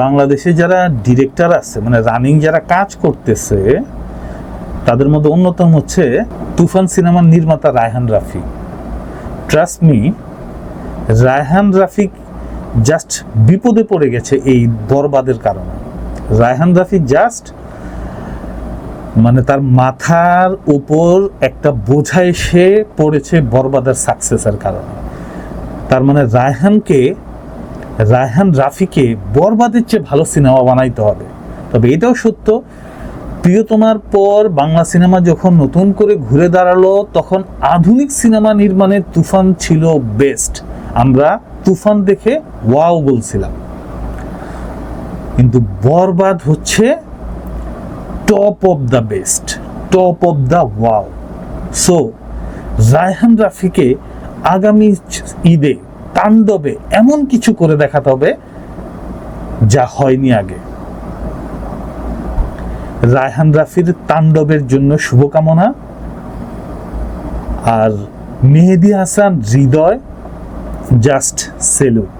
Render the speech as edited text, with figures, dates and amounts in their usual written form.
বাংলাদেশে যারা ডিরেক্টর আছে, মানে রানিং যারা কাজ করতেছে, তাদের মধ্যে অন্যতম হচ্ছে তুফান সিনেমার নির্মাতা Raihan Rafi. Trust me, Raihan Rafi just বিপদে পড়ে গেছে এই বরবাদের কারণে। রায়হান রাফি জাস্ট মানে তার মাথার উপর একটা বোঝা এসে পড়েছে বরবাদের সাকসেসের কারণে। তার মানে রায়হান রাফিকে বরবাদের চেয়ে ভালো সিনেমা বানাইতে হবে। তবে এটাও সত্য, প্রিয়তমার পর বাংলা সিনেমা যখন নতুন করে ঘুরে দাঁড়ালো, তখন আধুনিক সিনেমা নির্মাণের তুফান ছিল বেস্ট। আমরা তুফান দেখে ওয়াও বলছিলাম, কিন্তু বরবাদ হচ্ছে top of the best, top of the wow. So Raihan রাফিকে আগামী ঈদে তাণ্ডবে এমন কিছু করে দেখাতে হবে যা হয়নি আগে। রায়হান রাফির তাণ্ডবের জন্য শুভকামনা। আর মেহেদী হাসান হৃদয়, জাস্ট সেলুট।